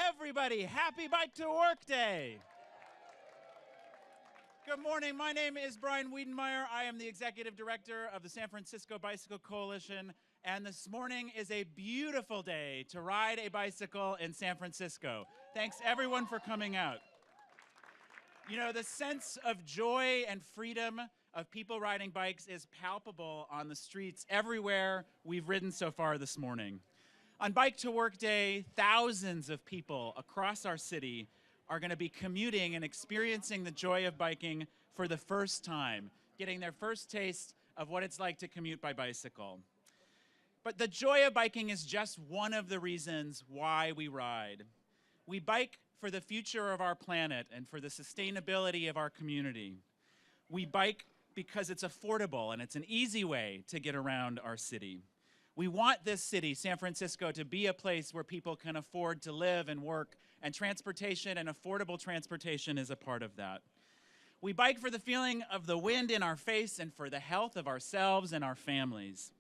Everybody, happy Bike to Work Day. Good morning. My name is Brian Wiedenmeyer. I am the Executive Director of the San Francisco Bicycle Coalition, and this morning is a beautiful day to ride a bicycle in San Francisco. Thanks everyone for coming out. You know, the sense of joy and freedom of people riding bikes is palpable on the streets everywhere we've ridden so far this morning. On Bike to Work Day, thousands of people across our city are going to be commuting and experiencing the joy of biking for the first time, getting their first taste of what it's like to commute by bicycle. But the joy of biking is just one of the reasons why we ride. We bike for the future of our planet and for the sustainability of our community. We bike because it's affordable and it's an easy way to get around our city. We want this city, San Francisco, to be a place where people can afford to live and work, and transportation and affordable transportation is a part of that. We bike for the feeling of the wind in our face and for the health of ourselves and our families.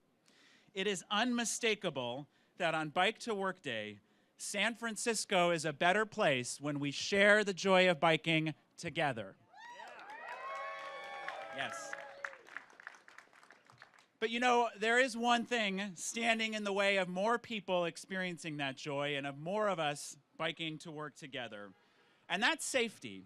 It is unmistakable that on Bike to Work Day, San Francisco is a better place when we share the joy of biking together. Yes. But you know, there is one thing standing in the way of more people experiencing that joy and of more of us biking to work together, and that's safety.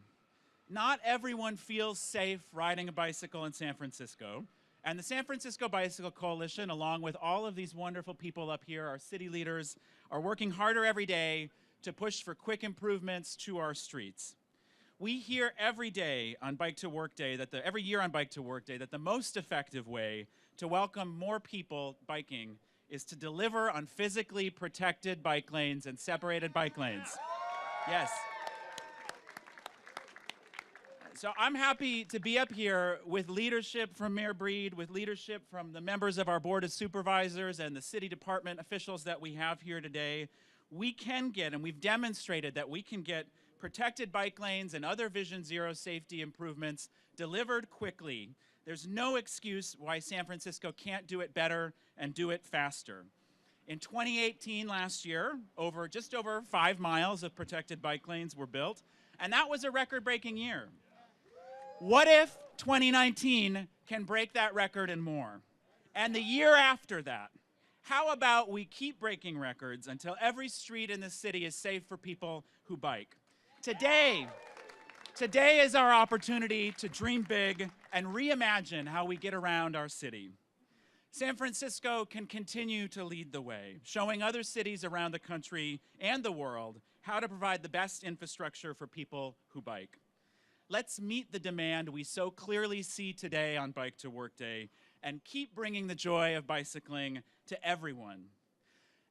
Not everyone feels safe riding a bicycle in San Francisco, and the San Francisco Bicycle Coalition, along with all of these wonderful people up here, our city leaders, are working harder every day to push for quick improvements to our streets. We hear every day on Bike to Work Day every year on Bike to Work Day that the most effective way to welcome more people biking is to deliver on physically protected bike lanes and separated bike lanes. Yes. So I'm happy to be up here with leadership from Mayor Breed, with leadership from the members of our Board of Supervisors and the city department officials that we have here today. We can get, and we've demonstrated that we can get protected bike lanes and other Vision Zero safety improvements delivered quickly. There's no excuse why San Francisco can't do it better and do it faster. In 2018, last year, just over 5 miles of protected bike lanes were built, and that was a record-breaking year. What if 2019 can break that record and more? And the year after that? How about we keep breaking records until every street in the city is safe for people who bike? Today is our opportunity to dream big and reimagine how we get around our city. San Francisco can continue to lead the way, showing other cities around the country and the world how to provide the best infrastructure for people who bike. Let's meet the demand we so clearly see today on Bike to Work Day and keep bringing the joy of bicycling to everyone.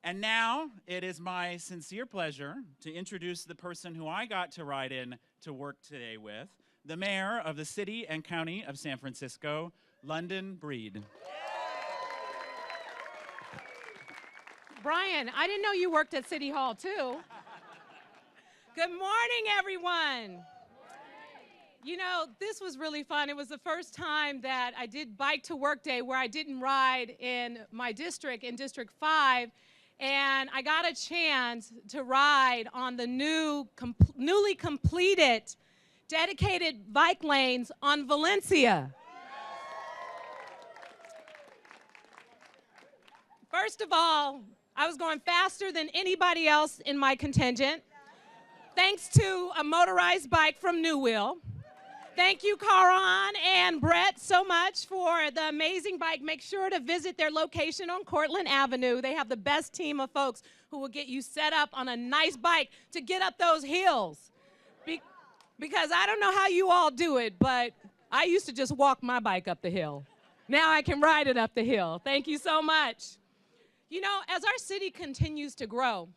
And now it is my sincere pleasure to introduce the person who I got to ride in to work today with, the mayor of the city and county of San Francisco, London Breed. Brian, I didn't know you worked at City Hall too. Good morning, everyone. You know, this was really fun. It was the first time that I did Bike to Work Day where I didn't ride in my district, in District 5, and I got a chance to ride on the newly completed dedicated bike lanes on Valencia. First of all, I was going faster than anybody else in my contingent, thanks to a motorized bike from New Wheel. Thank you, Caron and Brett, so much for the amazing bike. Make sure to visit their location on Cortlandt Avenue. They have the best team of folks who will get you set up on a nice bike to get up those hills. Because I don't know how you all do it, but I used to just walk my bike up the hill. Now I can ride it up the hill. Thank you so much. You know, as our city continues to grow,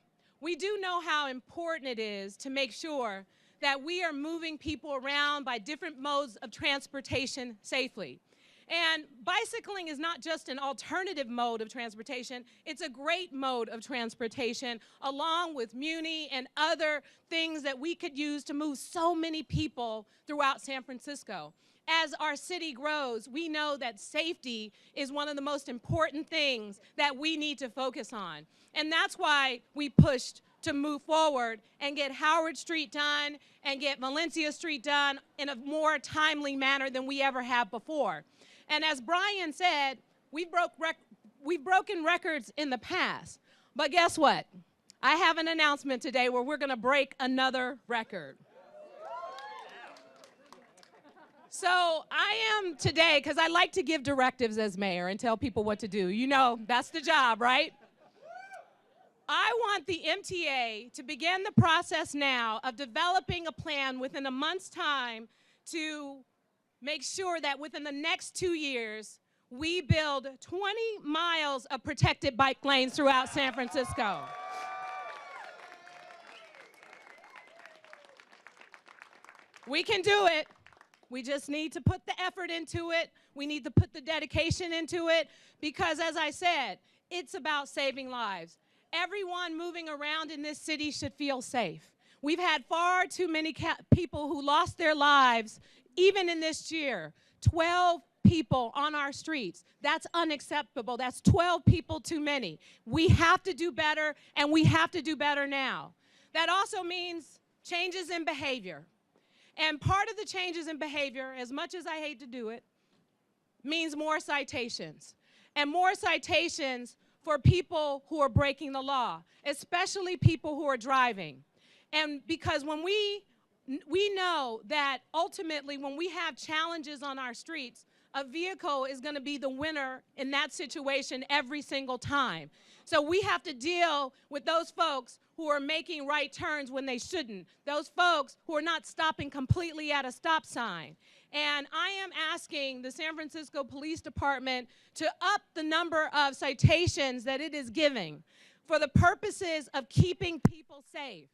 we do know how important it is to make sure that we are moving people around by different modes of transportation safely. And bicycling is not just an alternative mode of transportation, it's a great mode of transportation, along with Muni and other things that we could use to move so many people throughout San Francisco. As our city grows, we know that safety is one of the most important things that we need to focus on. And that's why we pushed to move forward and get Howard Street done and get Valencia Street done in a more timely manner than we ever have before. And as Brian said, we've broken records in the past. But guess what? I have an announcement today where we're going to break another record. So I am today, because I like to give directives as mayor and tell people what to do. You know, that's the job, right? I want the MTA to begin the process now of developing a plan within a month's time to make sure that within the next 2 years, we build 20 miles of protected bike lanes throughout San Francisco. We can do it. We just need to put the effort into it. We need to put the dedication into it because, as I said, it's about saving lives. Everyone moving around in this city should feel safe. We've had far too many people who lost their lives, even in this year. 12 people on our streets. That's unacceptable. That's 12 people too many. We have to do better, and we have to do better now. That also means changes in behavior. And part of the changes in behavior, as much as I hate to do it, means more citations. And more citations for people who are breaking the law, especially people who are driving. And because when we know that ultimately when we have challenges on our streets, a vehicle is going to be the winner in that situation every single time. So we have to deal with those folks who are making right turns when they shouldn't, those folks who are not stopping completely at a stop sign. And I am asking the San Francisco Police Department to up the number of citations that it is giving for the purposes of keeping people safe.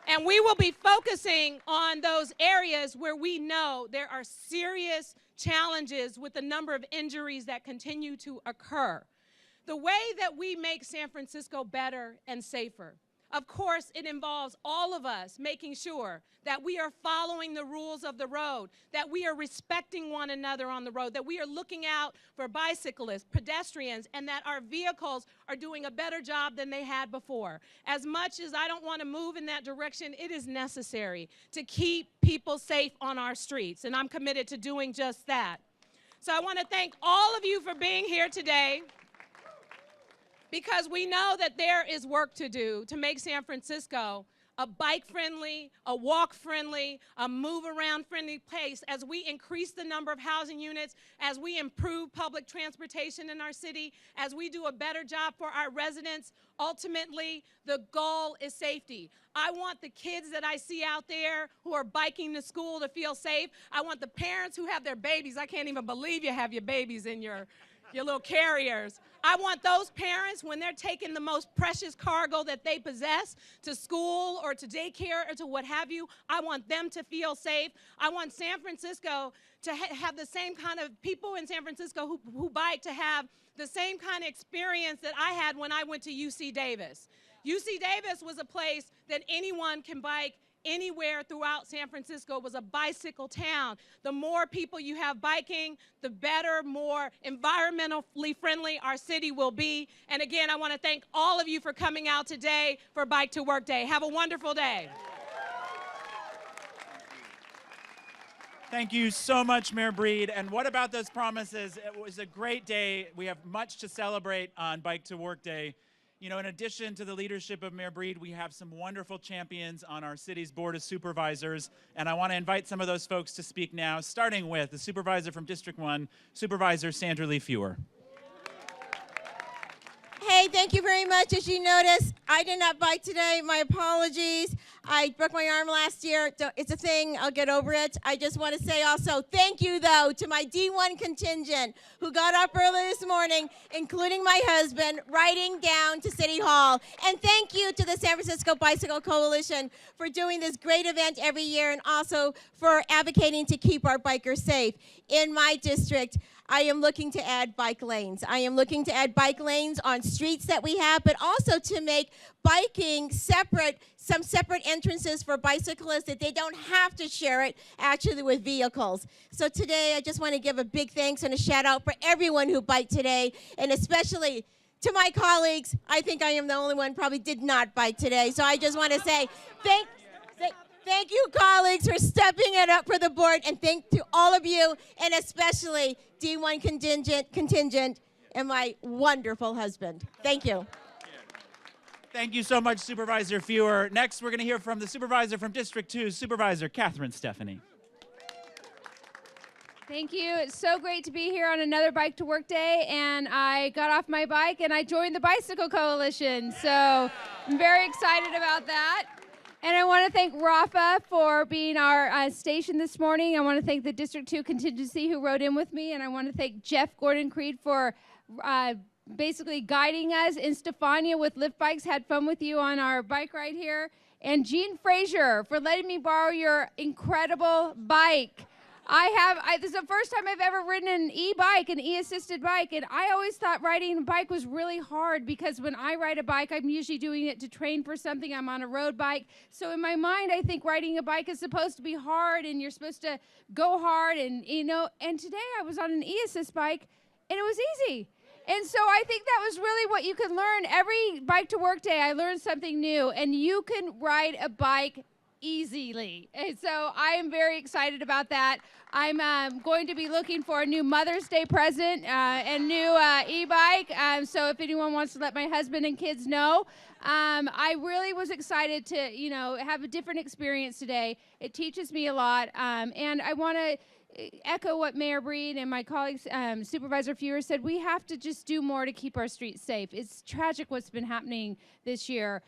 And we will be focusing on those areas where we know there are serious challenges with the number of injuries that continue to occur. The way that we make San Francisco better and safer, of course, it involves all of us making sure that we are following the rules of the road, that we are respecting one another on the road, that we are looking out for bicyclists, pedestrians, and that our vehicles are doing a better job than they had before. As much as I don't want to move in that direction, it is necessary to keep people safe on our streets, and I'm committed to doing just that. So I want to thank all of you for being here today, because we know that there is work to do to make San Francisco a bike-friendly, a walk-friendly, a move-around-friendly place as we increase the number of housing units, as we improve public transportation in our city, as we do a better job for our residents. Ultimately, the goal is safety. I want the kids that I see out there who are biking to school to feel safe. I want the parents who have their babies. I can't even believe you have your babies in your little carriers. I want those parents, when they're taking the most precious cargo that they possess to school or to daycare or to what have you, I want them to feel safe. I want San Francisco to have the same kind of people in San Francisco who bike to have the same kind of experience that I had when I went to UC Davis. UC Davis was a place that anyone can bike anywhere throughout San Francisco. It was a bicycle town. The more people you have biking, the better, more environmentally friendly our city will be. And again, I want to thank all of you for coming out today for Bike to Work Day. Have a wonderful day. Thank you so much, Mayor Breed. And what about those promises? It was a great day. We have much to celebrate on Bike to Work Day. You know, in addition to the leadership of Mayor Breed, we have some wonderful champions on our city's Board of Supervisors, and I want to invite some of those folks to speak now, starting with the Supervisor from District 1, Supervisor Sandra Lee Fewer. Hey, thank you very much. As you notice, I did not bike today. My apologies. I broke my arm last year. It's a thing. I'll get over it. I just want to say also thank you, though, to my D1 contingent who got up early this morning, including my husband, riding down to City Hall. And thank you to the San Francisco Bicycle Coalition for doing this great event every year and also for advocating to keep our bikers safe. In my district, I am looking to add bike lanes. I am looking to add bike lanes on streets that we have, but also to make biking separate, some separate entrances for bicyclists that they don't have to share it actually with vehicles. So today I just want to give a big thanks and a shout out for everyone who biked today, and especially to my colleagues, I think I am the only one probably did not bike today. So I just want to say thank you, colleagues, for stepping it up for the board, and thank to all of you, and especially D1 contingent and my wonderful husband. Thank you. Thank you so much, Supervisor Fewer. Next, we're going to hear from the Supervisor from District 2, Supervisor Catherine Stephanie. Thank you. It's so great to be here on another Bike to Work Day, and I got off my bike and I joined the Bicycle Coalition, so I'm very excited about that. And I want to thank Rafa for being our station this morning. I want to thank the District 2 contingency who rode in with me, and I want to thank Jeff Gordon-Creed for basically guiding us, and Stefania with Lift Bikes had fun with you on our bike ride here, and Jean Frazier for letting me borrow your incredible bike. This is the first time I've ever ridden an e-bike, an e-assisted bike, and I always thought riding a bike was really hard because when I ride a bike, I'm usually doing it to train for something. I'm on a road bike. So in my mind, I think riding a bike is supposed to be hard and you're supposed to go hard and today I was on an e-assist bike and it was easy. And so I think that was really what you could learn. Every Bike to Work Day, I learned something new, and you can ride a bike easily. And so I am very excited about that. I'm going to be looking for a new Mother's Day present and new e-bike. So if anyone wants to let my husband and kids know, I really was excited to, have a different experience today. It teaches me a lot. And I want to echo what Mayor Breed and my colleagues, Supervisor Fewer said. We have to just do more to keep our streets safe. It's tragic what's been happening this year.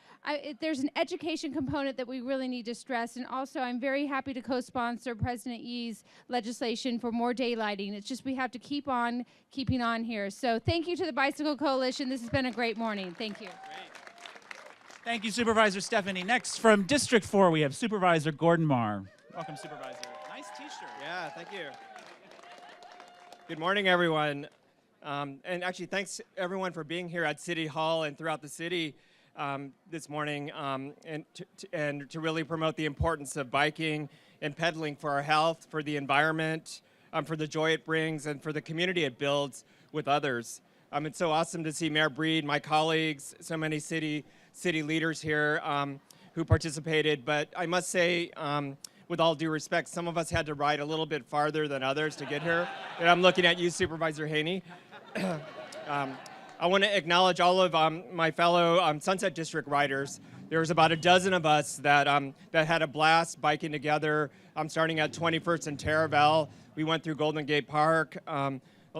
There's an education component that we really need to stress, and also I'm very happy to co-sponsor President Yee's legislation for more daylighting. It's just we have to keep on keeping on here. So thank you to the Bicycle Coalition. This has been a great morning. Thank you. Great. Thank you, Supervisor Stephanie. Next, from District 4, we have Supervisor Gordon Marr. Welcome, Supervisor. Nice t-shirt. Yeah, thank you. Good morning, everyone. And actually, thanks everyone for being here at City Hall and throughout the city this morning, and to really promote the importance of biking and pedaling for our health, for the environment, for the joy it brings, and for the community it builds with others. It's so awesome to see Mayor Breed, my colleagues, so many city leaders here who participated. But I must say, with all due respect, some of us had to ride a little bit farther than others to get here. And I'm looking at you, Supervisor Haney. I want to acknowledge all of my fellow Sunset District riders. There was about a dozen of us that had a blast biking together, starting at 21st and Taraval. We went through Golden Gate Park.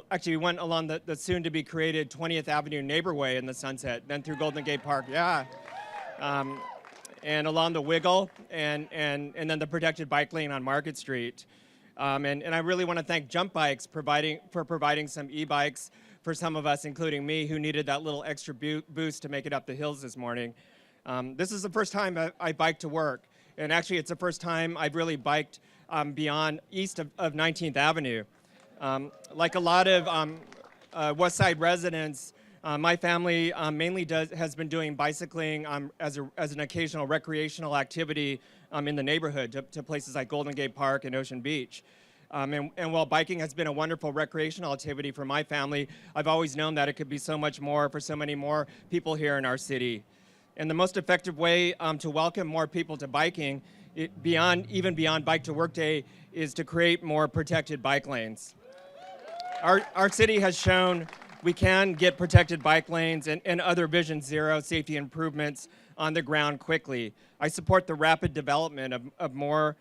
Actually, we went along the soon-to-be-created 20th Avenue Neighborway in the Sunset, then through Golden Gate Park. Yeah. And along the Wiggle, and then the protected bike lane on Market Street. And I really want to thank Jump Bikes for providing some e-bikes for some of us, including me, who needed that little extra boost to make it up the hills this morning. This is the first time I biked to work. And actually, it's the first time I've really biked beyond east of 19th Avenue. Like a lot of West Side residents, my family mainly has been doing bicycling as an occasional recreational activity in the neighborhood to places like Golden Gate Park and Ocean Beach. And while biking has been a wonderful recreational activity for my family, I've always known that it could be so much more for so many more people here in our city. And the most effective way to welcome more people to biking, even beyond Bike to Work Day, is to create more protected bike lanes. Our city has shown we can get protected bike lanes and other Vision Zero safety improvements on the ground quickly. I support the rapid development of more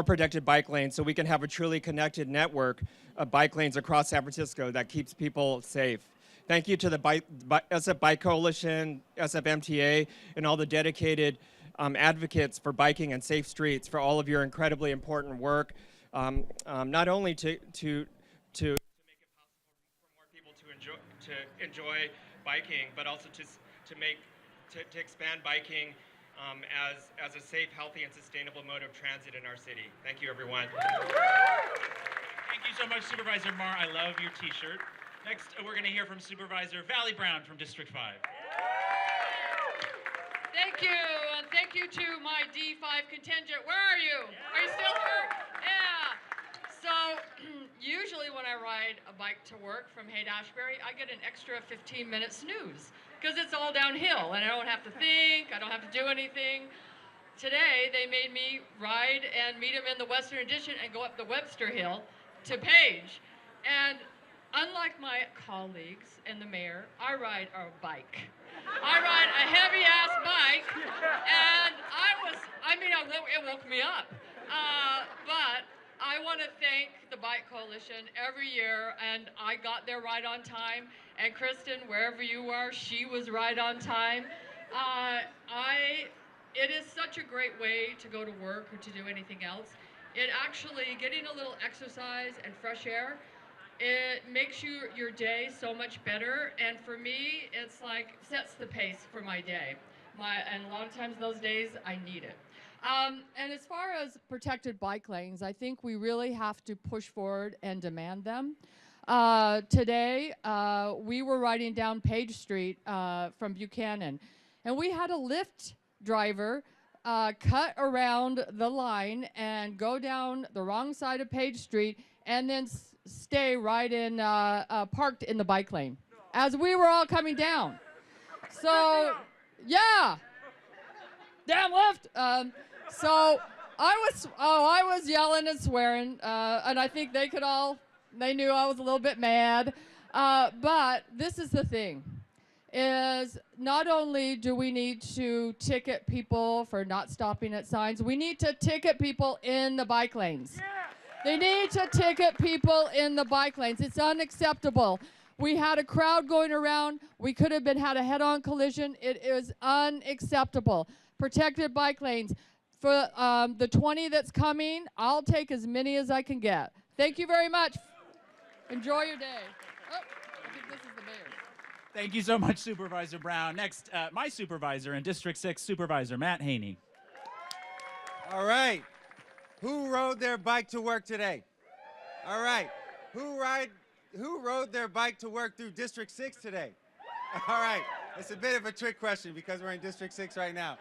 protected bike lanes so we can have a truly connected network of bike lanes across San Francisco that keeps people safe. Thank you to the SF Bike Coalition, SFMTA, and all the dedicated advocates for biking and safe streets for all of your incredibly important work, not only to enjoy biking, but also to expand biking as a safe, healthy, and sustainable mode of transit in our city. Thank you, everyone. Thank you so much, Supervisor Marr. I love your t-shirt. Next, we're going to hear from Supervisor Valley Brown from District 5. Thank you, and thank you to my D5 contingent. Where are you? Are you still here? Yeah. So usually when I ride a bike to work from Haight-Ashbury, I get an extra 15-minute snooze because it's all downhill and I don't have to think, I don't have to do anything. Today, they made me ride and meet him in the Western Addition and go up the Webster Hill to Page. And unlike my colleagues and the mayor, I ride a bike. I ride a heavy-ass bike, and it woke me up. But I want to thank the Bike Coalition every year, and I got there right on time. And Kristen, wherever you are, she was right on time. It is such a great way to go to work or to do anything else. It actually, getting a little exercise and fresh air, it makes your day so much better. And for me, it's like sets the pace for my day. And a lot of times those days, I need it. And as far as protected bike lanes, I think we really have to push forward and demand them. Today, we were riding down Page Street from Buchanan, and we had a Lyft driver cut around the line and go down the wrong side of Page Street and then stay right in, parked in the bike lane as we were all coming down. So, yeah, damn Lyft. So I was yelling and swearing, and I think they knew I was a little bit mad. But this is the thing, is not only do we need to ticket people for not stopping at signs, we need to ticket people in the bike lanes. Yeah. They need to ticket people in the bike lanes. It's unacceptable. We had a crowd going around. We could have had a head-on collision. It is unacceptable. Protected bike lanes. For the 20 that's coming, I'll take as many as I can get. Thank you very much. Enjoy your day. Oh, I think this is the mayor. Thank you so much, Supervisor Brown. Next, my supervisor in District 6, Supervisor Matt Haney. All right. Who rode their bike to work today? All right. Who rode their bike to work through District 6 today? All right. It's a bit of a trick question because we're in District 6 right now.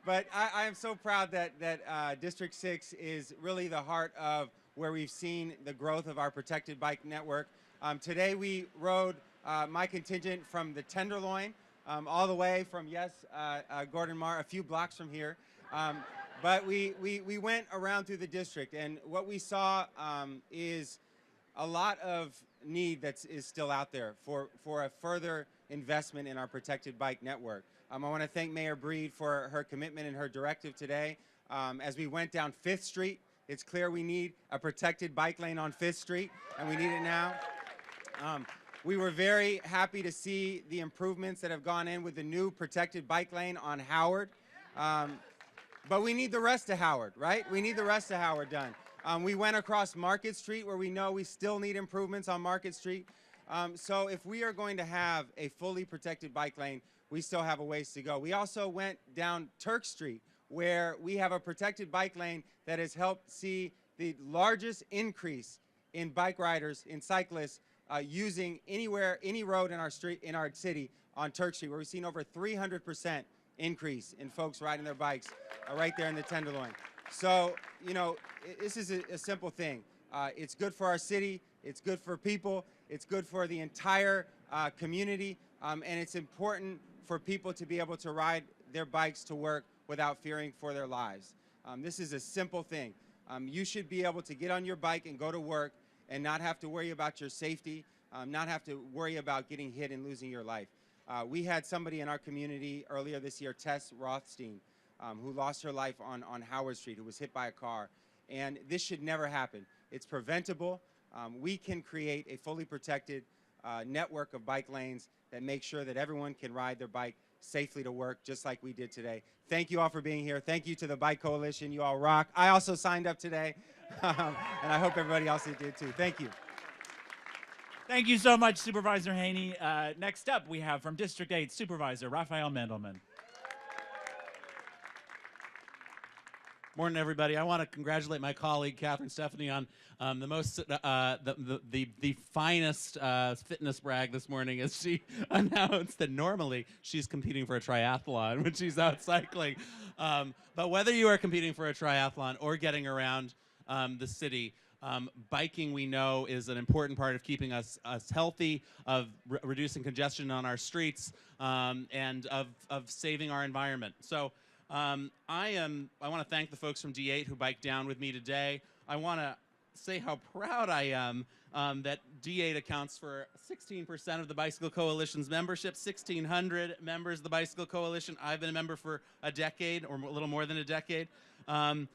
But I am so proud that District 6 is really the heart of where we've seen the growth of our protected bike network. Today we rode my contingent from the Tenderloin all the way from, Gordon Mar, a few blocks from here. But we went around through the district, and what we saw is a lot of need that is still out there for a further investment in our protected bike network. I want to thank Mayor Breed for her commitment and her directive today. As we went down 5th Street, it's clear we need a protected bike lane on 5th Street, and we need it now. We were very happy to see the improvements that have gone in with the new protected bike lane on Howard. But we need the rest of Howard, right? We need the rest of Howard done. We went across Market Street, where we know we still need improvements on Market Street. So if we are going to have a fully protected bike lane, we still have a ways to go. We also went down Turk Street, where we have a protected bike lane that has helped see the largest increase in bike riders, in cyclists, using any road in our city on Turk Street, where we've seen over 300% increase in folks riding their bikes right there in the Tenderloin. So, this is a simple thing. It's good for our city, it's good for people, it's good for the entire community, and it's important for people to be able to ride their bikes to work without fearing for their lives. This is a simple thing. You should be able to get on your bike and go to work and not have to worry about your safety, not have to worry about getting hit and losing your life. We had somebody in our community earlier this year, Tess Rothstein, who lost her life on Howard Street, who was hit by a car. And this should never happen. It's preventable. We can create a fully protected network of bike lanes that make sure that everyone can ride their bike safely to work, just like we did today. Thank you all for being here. Thank you to the Bike Coalition. You all rock. I also signed up today, and I hope everybody else did too. Thank you. Thank you so much, Supervisor Haney. Next up, we have from District 8, Supervisor Raphael Mendelman. Morning, everybody. I want to congratulate my colleague, Catherine Stephanie, on the finest fitness brag this morning, as she announced that normally she's competing for a triathlon when she's out cycling. But whether you are competing for a triathlon or getting around the city, Biking, we know, is an important part of keeping us healthy, of reducing congestion on our streets, and of saving our environment. So I want to thank the folks from D8 who biked down with me today. I want to say how proud I am that D8 accounts for 16% of the Bicycle Coalition's membership, 1,600 members of the Bicycle Coalition. I've been a member for a decade, or a little more than a decade. The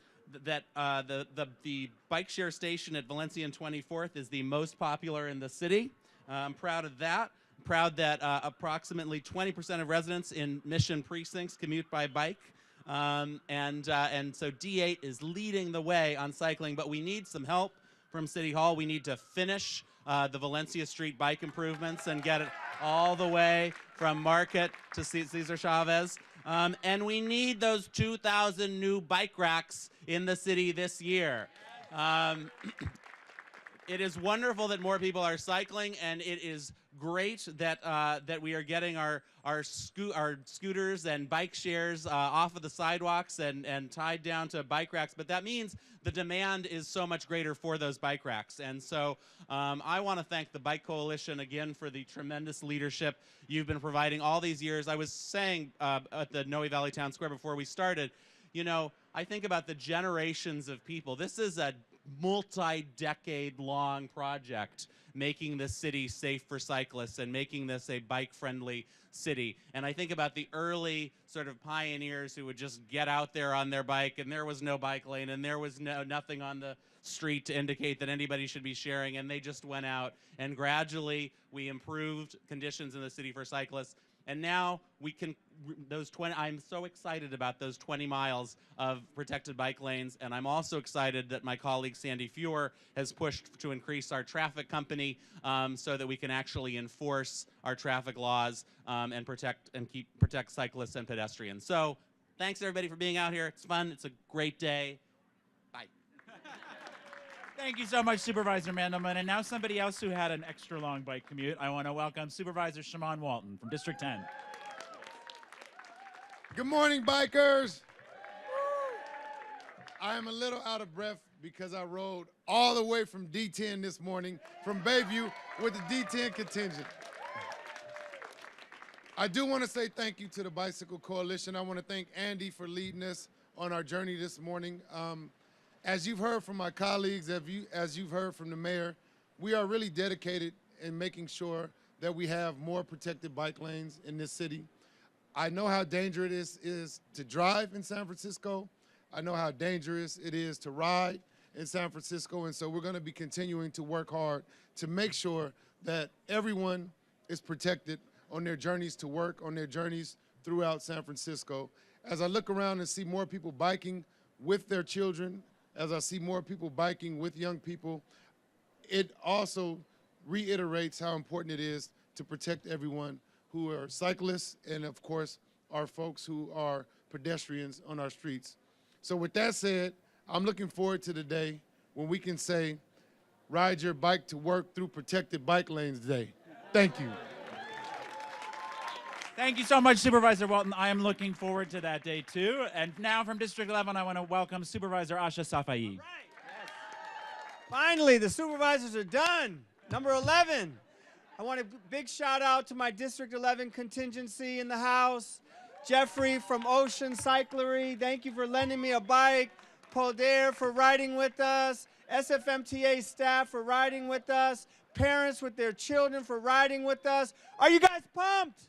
bike share station at Valencia and 24th is the most popular in the city. I'm proud of that. I'm proud that approximately 20% of residents in Mission precincts commute by bike. And so D8 is leading the way on cycling, but we need some help from City Hall. We need to finish the Valencia Street bike improvements and get it all the way from Market to Cesar Chavez. And we need those 2,000 new bike racks in the city this year. It is wonderful that more people are cycling, and it is great that that we are getting our scooters and bike shares off of the sidewalks and tied down to bike racks. But that means the demand is so much greater for those bike racks. And so I want to thank the Bike Coalition again for the tremendous leadership you've been providing all these years. I was saying at the Noe Valley Town Square before we started, you know, I think about the generations of people. This is a multi-decade-long project, making this city safe for cyclists and making this a bike-friendly city. And I think about the early sort of pioneers who would just get out there on their bike, and there was no bike lane, and there was nothing on the street to indicate that anybody should be sharing, and they just went out. And gradually, we improved conditions in the city for cyclists. And now we can, I'm so excited about those 20 miles of protected bike lanes. And I'm also excited that my colleague Sandy Fuhr has pushed to increase our traffic company so that we can actually enforce our traffic laws and protect cyclists and pedestrians. So thanks everybody for being out here. It's fun. It's a great day. Bye. Thank you so much, Supervisor Mandelman. And now somebody else who had an extra long bike commute. I want to welcome Supervisor Shimon Walton from District 10. Good morning, bikers. I am a little out of breath because I rode all the way from D10 this morning, from Bayview, with the D10 contingent. I do want to say thank you to the Bicycle Coalition. I want to thank Andy for leading us on our journey this morning. As you've heard from my colleagues, as you've heard from the mayor, we are really dedicated in making sure that we have more protected bike lanes in this city. I know how dangerous it is to drive in San Francisco. I know how dangerous it is to ride in San Francisco, and so we're going to be continuing to work hard to make sure that everyone is protected on their journeys to work, on their journeys throughout San Francisco. As I look around and see more people biking with their children, as I see more people biking with young people, it also reiterates how important it is to protect everyone who are cyclists and, of course, our folks who are pedestrians on our streets. So with that said, I'm looking forward to the day when we can say, ride your bike to work through protected bike lanes day. Thank you. Thank you so much, Supervisor Walton. I am looking forward to that day, too. And now from District 11, I want to welcome Supervisor Asha Safai. Yes. Finally, the supervisors are done. Number 11. I want a big shout out to my District 11 contingency in the house. Jeffrey from Ocean Cyclery, thank you for lending me a bike. Paul Dare for riding with us. SFMTA staff for riding with us. Parents with their children for riding with us. Are you guys pumped?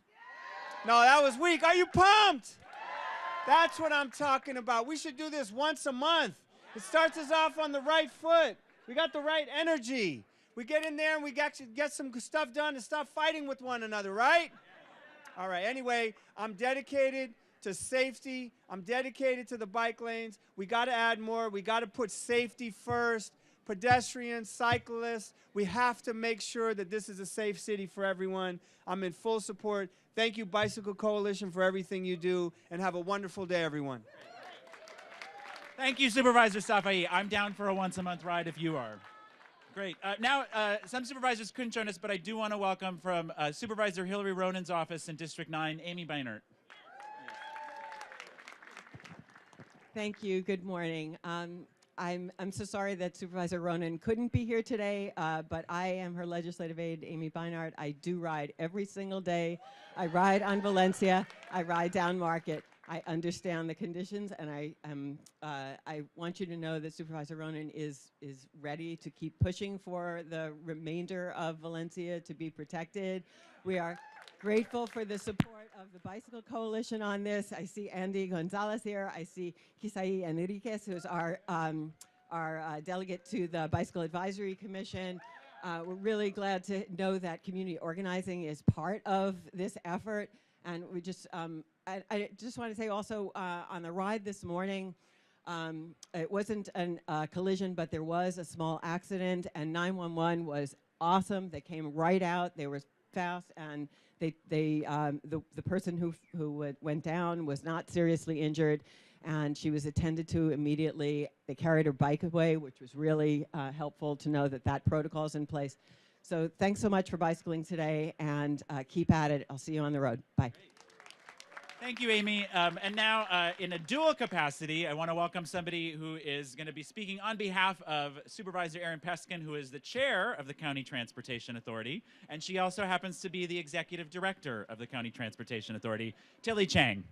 No, that was weak. Are you pumped? That's what I'm talking about. We should do this once a month. It starts us off on the right foot. We got the right energy. We get in there and we get some stuff done and stop fighting with one another, right? All right, anyway, I'm dedicated to safety. I'm dedicated to the bike lanes. We got to add more. We got to put safety first. Pedestrians, cyclists, we have to make sure that this is a safe city for everyone. I'm in full support. Thank you, Bicycle Coalition, for everything you do, and have a wonderful day, everyone. Thank you, Supervisor Safai. I'm down for a once-a-month ride if you are. Great. Now, some supervisors couldn't join us, but I do want to welcome from Supervisor Hillary Ronan's office in District 9, Amy Beinert. Thank you. Good morning. I'm so sorry that Supervisor Ronan couldn't be here today, but I am her legislative aide, Amy Beinart. I do ride every single day. I ride on Valencia. I ride down Market. I understand the conditions, and I want you to know that Supervisor Ronan is ready to keep pushing for the remainder of Valencia to be protected. We are grateful for the support of the Bicycle Coalition on this. I see Andy Gonzalez here. I see Kisai Enriquez, who's our delegate to the Bicycle Advisory Commission. We're really glad to know that community organizing is part of this effort. And we just, I just want to say also on the ride this morning, it wasn't a collision, but there was a small accident, and 911 was awesome. They came right out. They were fast, and the person who went down was not seriously injured, and she was attended to immediately. They carried her bike away, which was really helpful to know that that protocol is in place. So thanks so much for bicycling today, and keep at it. I'll see you on the road. Bye. Thank you, Amy. And now, in a dual capacity, I want to welcome somebody who is going to be speaking on behalf of Supervisor Erin Peskin, who is the chair of the County Transportation Authority, and she also happens to be the executive director of the County Transportation Authority, Tilly Chang.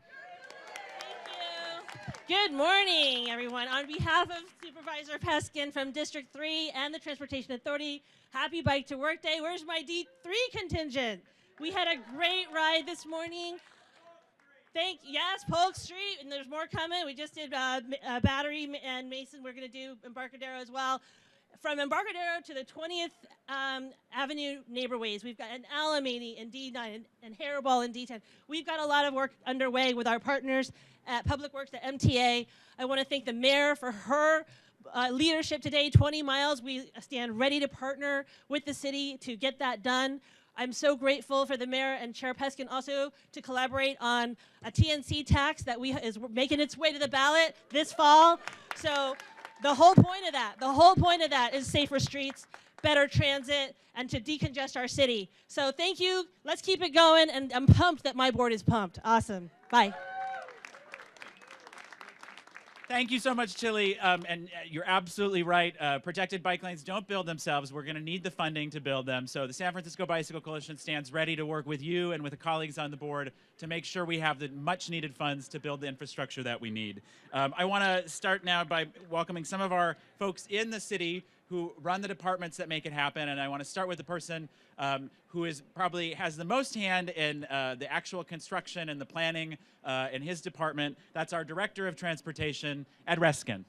Good morning, everyone. On behalf of Supervisor Peskin from District 3 and the Transportation Authority, happy Bike to Work Day. Where's my D3 contingent? We had a great ride this morning. Yes, Polk Street, and there's more coming. We just did Battery and Mason. We're going to do Embarcadero as well. From Embarcadero to the 20th Avenue neighborways, we've got an Alamany in D9 and Hairball in D10. We've got a lot of work underway with our partners at Public Works at MTA. I want to thank the mayor for her leadership today. 20 miles. We stand ready to partner with the city to get that done. I'm so grateful for the mayor and Chair Peskin also to collaborate on a TNC tax that is making its way to the ballot this fall. So the whole point of that is safer streets, better transit, and to decongest our city. So thank you. Let's keep it going, and I'm pumped that my board is pumped. Awesome. Bye. Thank you so much, Tilly. And you're absolutely right. Protected bike lanes don't build themselves. We're going to need the funding to build them. So the San Francisco Bicycle Coalition stands ready to work with you and with the colleagues on the board to make sure we have the much needed funds to build the infrastructure that we need. I want to start now by welcoming some of our folks in the city who run the departments that make it happen. And I want to start with the person who probably has the most hand in the actual construction and the planning in his department. That's our Director of Transportation, Ed Reskin.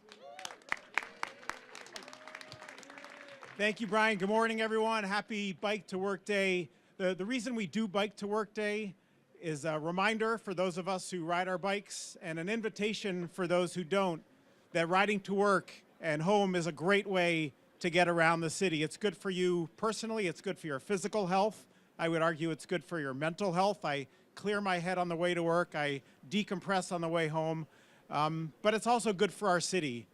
Thank you, Brian. Good morning, everyone. Happy Bike to Work Day. The reason we do Bike to Work Day is a reminder for those of us who ride our bikes and an invitation for those who don't that riding to work and home is a great way to get around the city. It's good for you personally. It's good for your physical health. I would argue it's good for your mental health. I clear my head on the way to work. I decompress on the way home. But it's also good for our city.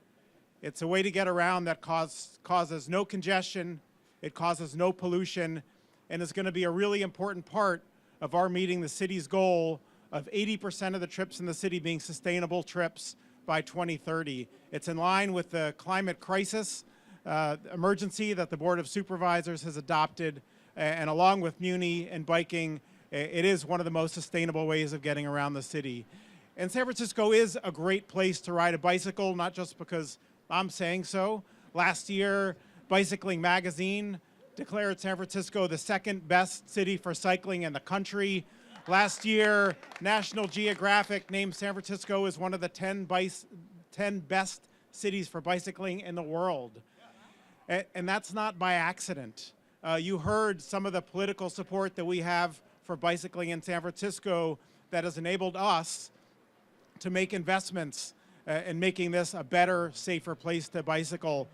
It's a way to get around that causes no congestion. It causes no pollution. And it's going to be a really important part of our meeting the city's goal of 80% of the trips in the city being sustainable trips by 2030. It's in line with the climate crisis emergency that the Board of Supervisors has adopted, and along with Muni and biking, it is one of the most sustainable ways of getting around the city. And San Francisco is a great place to ride a bicycle, not just because I'm saying so. Last year, Bicycling Magazine declared San Francisco the second best city for cycling in the country. Last year, National Geographic named San Francisco as one of the 10 best cities for bicycling in the world. And that's not by accident. You heard some of the political support that we have for bicycling in San Francisco that has enabled us to make investments in making this a better, safer place to bicycle.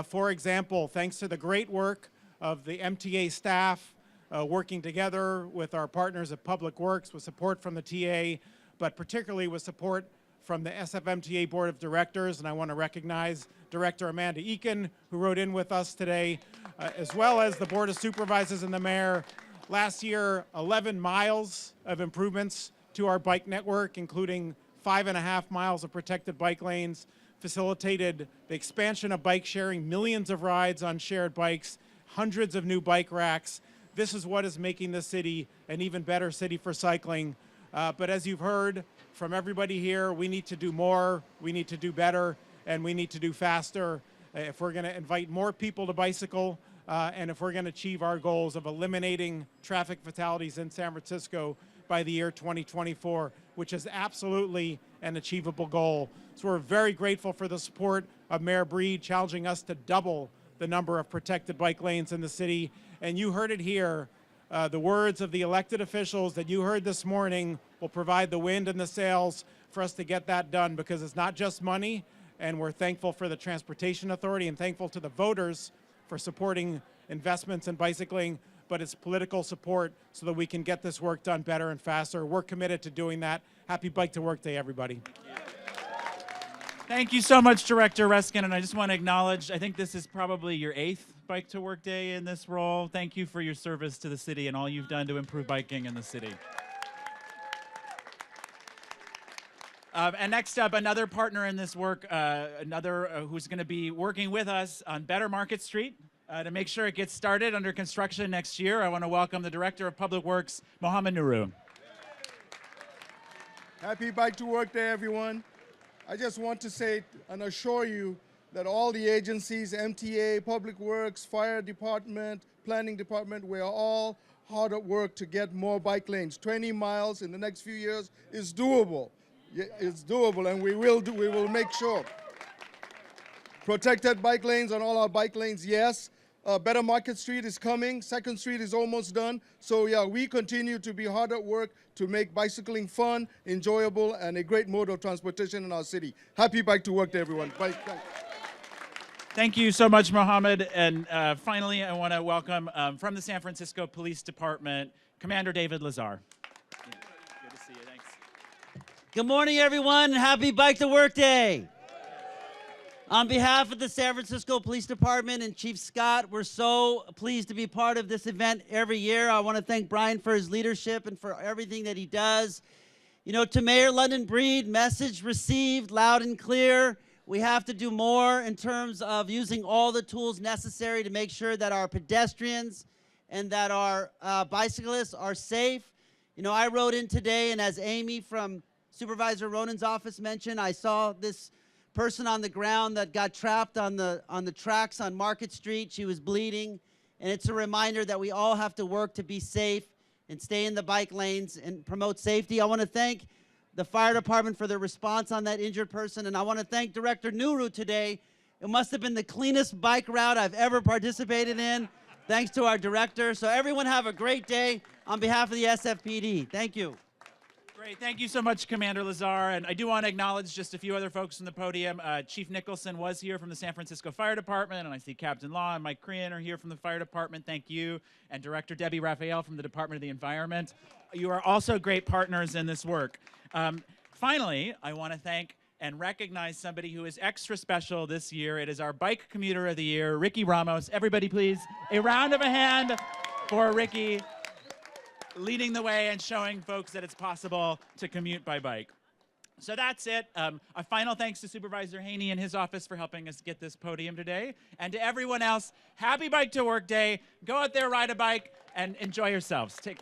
For example, thanks to the great work of the MTA staff working together with our partners at Public Works with support from the TA, but particularly with support from the SFMTA Board of Directors, and I want to recognize Director Amanda Eakin, who rode in with us today, as well as the Board of Supervisors and the Mayor. Last year, 11 miles of improvements to our bike network, including 5.5 miles of protected bike lanes, facilitated the expansion of bike sharing, millions of rides on shared bikes, hundreds of new bike racks. This is what is making the city an even better city for cycling. But as you've heard from everybody here, we need to do more, we need to do better, and we need to do faster if we're going to invite more people to bicycle and if we're going to achieve our goals of eliminating traffic fatalities in San Francisco by the year 2024, which is absolutely an achievable goal. So we're very grateful for the support of Mayor Breed challenging us to double the number of protected bike lanes in the city. And you heard it here. The words of the elected officials that you heard this morning will provide the wind and the sails for us to get that done, because it's not just money, and we're thankful for the Transportation Authority and thankful to the voters for supporting investments in bicycling, but it's political support so that we can get this work done better and faster. We're committed to doing that. Happy Bike to Work Day, everybody. Thank you so much, Director Reskin, and I just want to acknowledge, I think this is probably your 8th Bike to Work Day in this role. Thank you for your service to the city and all you've done to improve biking in the city. And next up, another partner in this work, who's going to be working with us on Better Market Street to make sure it gets started under construction next year. I want to welcome the Director of Public Works, Mohammed Nuru. Happy Bike to Work Day, everyone. I just want to say and assure you that all the agencies, MTA, Public Works, Fire Department, Planning Department, we are all hard at work to get more bike lanes. 20 miles in the next few years is doable. It's doable, and we will make sure. Protected bike lanes on all our bike lanes, yes. Better Market Street is coming. 2nd Street is almost done. So yeah, we continue to be hard at work to make bicycling fun, enjoyable, and a great mode of transportation in our city. Happy Bike to Work Day, everyone. Bye. Thank you so much, Mohammed. And finally, I want to welcome from the San Francisco Police Department, Commander David Lazar. Good to see you. Thanks. Good morning, everyone. Happy Bike to Work Day. On behalf of the San Francisco Police Department and Chief Scott, we're so pleased to be part of this event every year. I want to thank Brian for his leadership and for everything that he does. You know, to Mayor London Breed, message received loud and clear. We have to do more in terms of using all the tools necessary to make sure that our pedestrians and that our bicyclists are safe. You know, I rode in today, and as Amy from Supervisor Ronan's office mentioned, I saw this person on the ground that got trapped on the tracks on Market Street. She was bleeding, and it's a reminder that we all have to work to be safe and stay in the bike lanes and promote safety. I want to thank the fire department for their response on that injured person, and I want to thank Director Nuru today. It must have been the cleanest bike route I've ever participated in, thanks to our director. So everyone have a great day on behalf of the SFPD. Thank you. Great. Thank you so much, Commander Lazar. And I do want to acknowledge just a few other folks on the podium. Chief Nicholson was here from the San Francisco Fire Department, and I see Captain Law and Mike Crean are here from the Fire Department. Thank you. And Director Debbie Raphael from the Department of the Environment. You are also great partners in this work. Finally, I want to thank and recognize somebody who is extra special this year. It is our Bike Commuter of the Year, Ricky Ramos. Everybody, please, a round of a hand for Ricky, leading the way and showing folks that it's possible to commute by bike. So that's it. A final thanks to Supervisor Haney and his office for helping us get this podium today. And to everyone else, happy Bike to Work Day. Go out there, ride a bike, and enjoy yourselves. Take